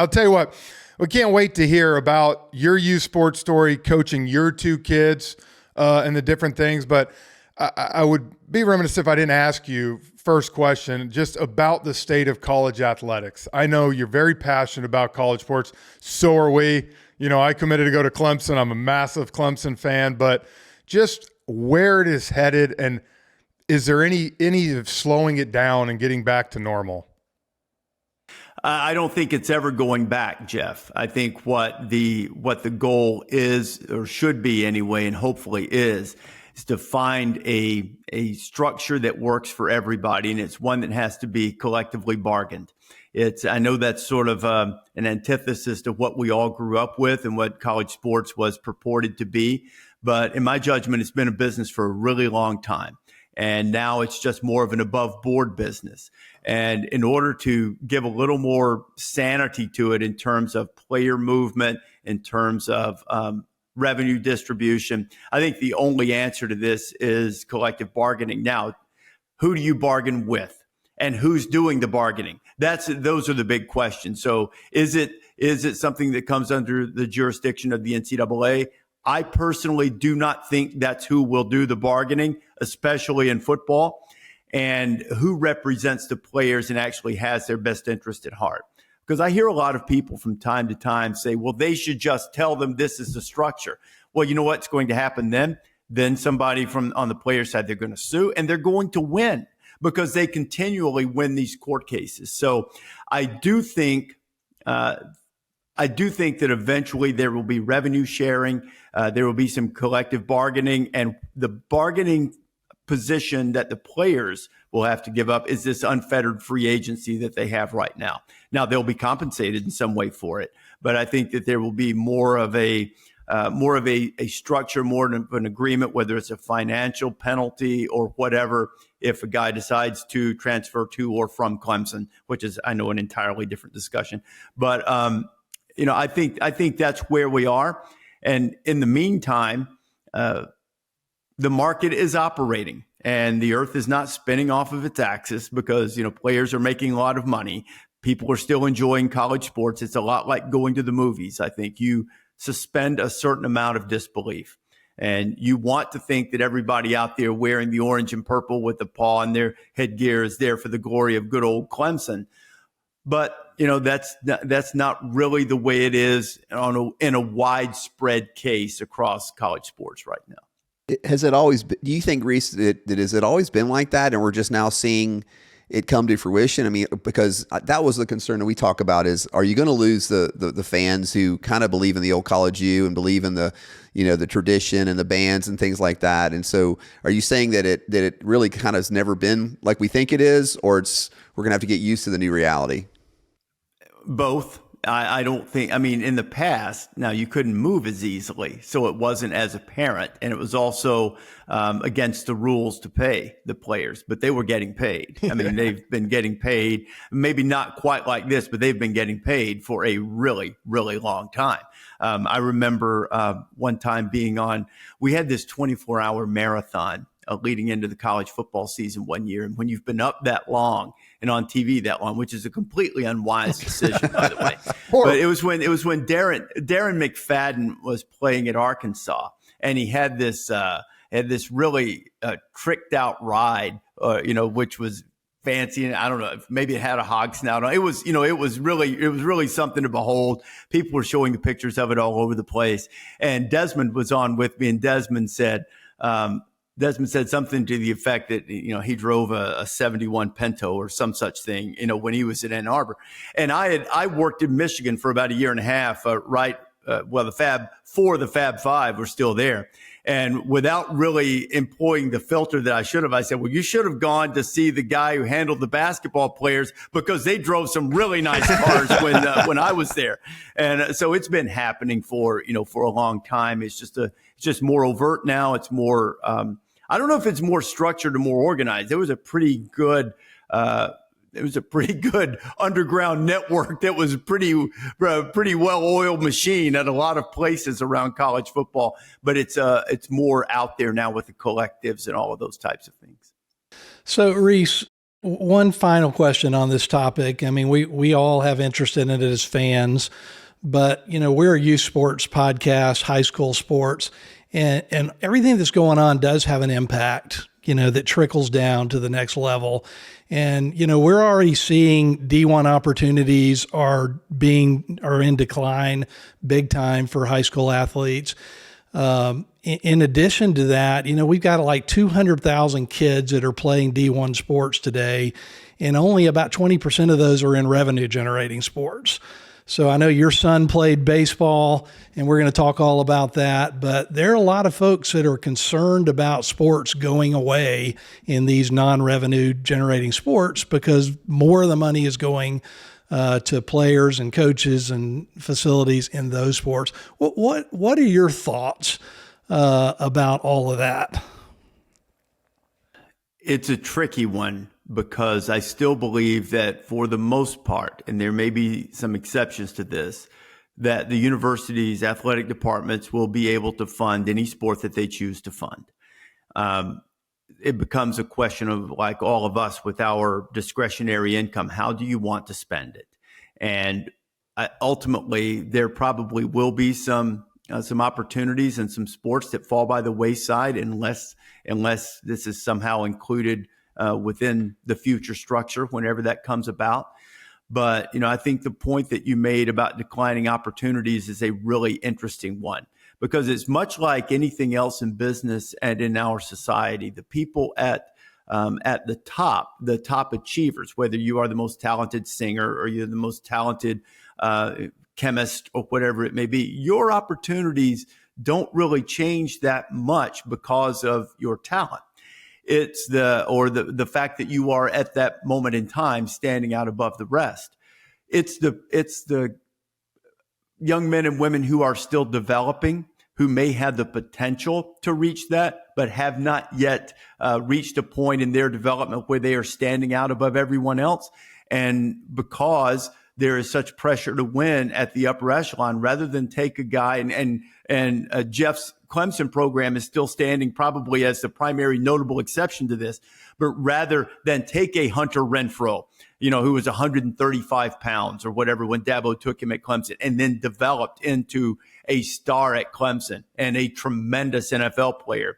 I'll tell you what, we can't wait to hear about your youth sports story, coaching your two kids and the different things. But I would be remiss if I didn't ask you, first question, just about the state of college athletics. I know you're very passionate about college sports. So are we. You know, I committed to go to Clemson. I'm a massive Clemson fan. But just where it is headed, and is there any of slowing it down and getting back to normal? I don't think it's ever going back, Jeff. I think what the goal is, or should be anyway, and hopefully is to find a structure that works for everybody, and it's one that has to be collectively bargained. I know that's sort of an antithesis to what we all grew up with and what college sports was purported to be. But in my judgment, it's been a business for a really long time. And now it's just more of an above board business. And in order to give a little more sanity to it in terms of player movement, in terms of revenue distribution, I think the only answer to this is collective bargaining. Now, who do you bargain with, and who's doing the bargaining? Those are the big questions. So is it something that comes under the jurisdiction of the NCAA? I personally do not think that's who will do the bargaining, especially in football, and who represents the players and actually has their best interest at heart. Because I hear a lot of people from time to time say, well, they should just tell them this is the structure. Well, you know what's going to happen then? Then somebody on the player side, they're going to sue, and they're going to win because they continually win these court cases. So I do think that eventually there will be revenue sharing. There will be some collective bargaining, and the bargaining position that the players will have to give up is this unfettered free agency that they have right now. Now, they'll be compensated in some way for it, but I think that there will be more of a structure, more of an agreement, whether it's a financial penalty or whatever, if a guy decides to transfer to or from Clemson, which is, I know, an entirely different discussion. But I think that's where we are. And in the meantime, the market is operating, and the earth is not spinning off of its axis because, players are making a lot of money. People are still enjoying college sports. It's a lot like going to the movies. I think you suspend a certain amount of disbelief, and you want to think that everybody out there wearing the orange and purple with the paw in their headgear is there for the glory of good old Clemson. But, that's not really the way it is in a widespread case across college sports right now. Has it always been, do you think, Rece, has it always been like that, and we're just now seeing it come to fruition? I mean, because that was the concern that we talk about is, are you going to lose the fans who kind of believe in the old college U and believe in the tradition and the bands and things like that? And so are you saying that it really kind of has never been like we think it is, or we're going to have to get used to the new reality? Both. I don't think, in the past, now you couldn't move as easily, so it wasn't as apparent. And it was also against the rules to pay the players, but they were getting paid. They've been getting paid, maybe not quite like this, but they've been getting paid for a really, really long time. I remember one time we had this 24-hour marathon leading into the college football season one year. And when you've been up that long and on TV that long, which is a completely unwise decision, by the way, but it was when Darren McFadden was playing at Arkansas, and he had this really tricked out ride, which was fancy, and I don't know, maybe it had a hog snout on. It was really something to behold. People were showing the pictures of it all over the place, and Desmond was on with me, and Desmond said something to the effect that, he drove a 71 Pinto or some such thing, when he was at Ann Arbor. And I worked in Michigan for about a year and a half, the Fab Five were still there. And without really employing the filter that I should have, I said, well, you should have gone to see the guy who handled the basketball players because they drove some really nice cars when I was there. And so it's been happening for a long time. It's just more overt now. It's more, I don't know if it's more structured or more organized. There was a pretty good underground network that was pretty well-oiled machine at a lot of places around college football. But it's more out there now with the collectives and all of those types of things. So, Rece, One final question on this topic. I mean, we all have interest in it as fans, but we're a youth sports podcast, high school sports, and everything that's going on does have an impact, that trickles down to the next level. And, we're already seeing D1 opportunities are in decline big time for high school athletes. In addition to that, we've got like 200,000 kids that are playing D1 sports today, and only about 20% of those are in revenue generating sports. So I know your son played baseball, and we're going to talk all about that, but there are a lot of folks that are concerned about sports going away in these non-revenue generating sports because more of the money is going to players and coaches and facilities in those sports. What are your thoughts about all of that? It's a tricky one because I still believe that for the most part, and there may be some exceptions to this, that the university's athletic departments will be able to fund any sport that they choose to fund. It becomes a question of, like all of us with our discretionary income, how do you want to spend it? And ultimately, there probably will be some opportunities and some sports that fall by the wayside unless this is somehow included within the future structure whenever that comes about. But, I think the point that you made about declining opportunities is a really interesting one, because it's much like anything else in business and in our society. The people at the top achievers, whether you are the most talented singer or you're the most talented chemist or whatever it may be, your opportunities don't really change that much because of your talent. It's the fact that you are at that moment in time standing out above the rest. It's the young men and women who are still developing, who may have the potential to reach that, but have not yet reached a point in their development where they are standing out above everyone else. And because there is such pressure to win at the upper echelon, rather than take a guy and Jeff's Clemson program is still standing probably as the primary notable exception to this, but rather than take a Hunter Renfrow, who was 135 pounds or whatever when Dabo took him at Clemson, and then developed into a star at Clemson and a tremendous NFL player.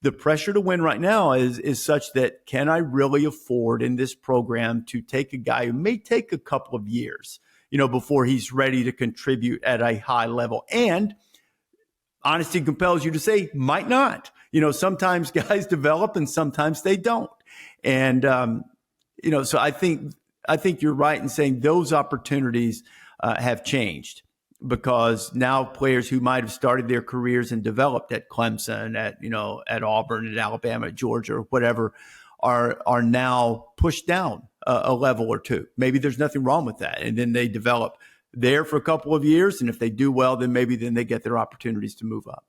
The pressure to win right now is such that, can I really afford in this program to take a guy who may take a couple of years, before he's ready to contribute at a high level? And honesty compels you to say, might not. Sometimes guys develop and sometimes they don't. And, so I think you're right in saying those opportunities have changed, because now players who might have started their careers and developed at Clemson, at Auburn, at Alabama, at Georgia, or whatever, are now pushed down a level or two. Maybe there's nothing wrong with that. And then they develop there for a couple of years. And if they do well, then they get their opportunities to move up.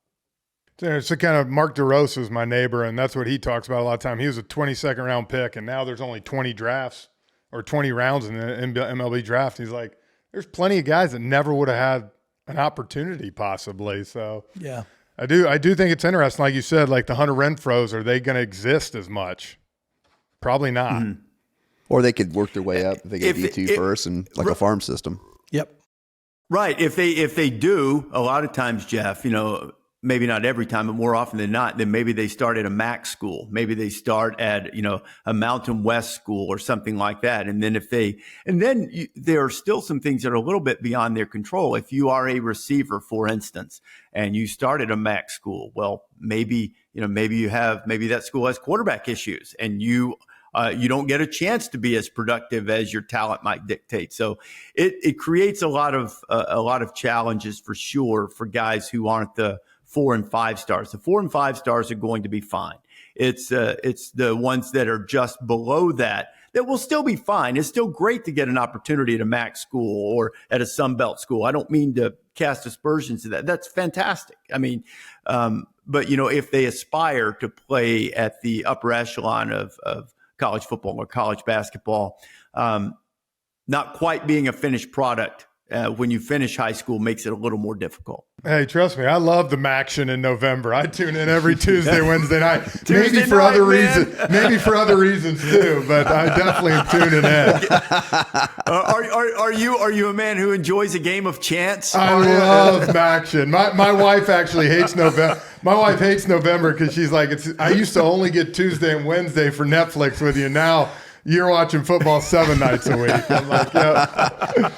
So kind of Mark DeRosa is my neighbor, and that's what he talks about a lot of time. He was a 22nd round pick, and now there's only 20 drafts or 20 rounds in the MLB draft. He's like, there's plenty of guys that never would have had an opportunity possibly. So yeah, I do think it's interesting. Like you said, like the Hunter Renfrows, are they going to exist as much? Probably not. Mm-hmm. Or they could work their way up if they get D2 first and like a farm system. Yep. Right. If they do, a lot of times, Jeff, maybe not every time, but more often than not, then maybe they start at a MAC school. Maybe they start at, a Mountain West school or something like that. And then there are still some things that are a little bit beyond their control. If you are a receiver, for instance, and you start at a MAC school, well, maybe that school has quarterback issues and you don't get a chance to be as productive as your talent might dictate. So it creates a lot of challenges for sure for guys who aren't the 4 and 5 stars. The 4 and 5 stars are going to be fine. It's the ones that are just below that will still be fine. It's still great to get an opportunity at a MAC school or at a Sunbelt school. I don't mean to cast aspersions to that. That's fantastic. I mean, but if they aspire to play at the upper echelon of college football or college basketball, not quite being a finished product when you finish high school makes it a little more difficult. Hey, trust me, I love the Maction in November. I tune in every Tuesday, Wednesday night. Tuesday maybe for night, other man. reasons. Maybe for other reasons too, but I definitely am tuning in. Are you a man who enjoys a game of chance? I love Maction. My wife actually hates November. My wife hates November because she's like, I used to only get Tuesday and Wednesday for Netflix with you. Now you're watching football 7 nights a week. I'm like, yeah.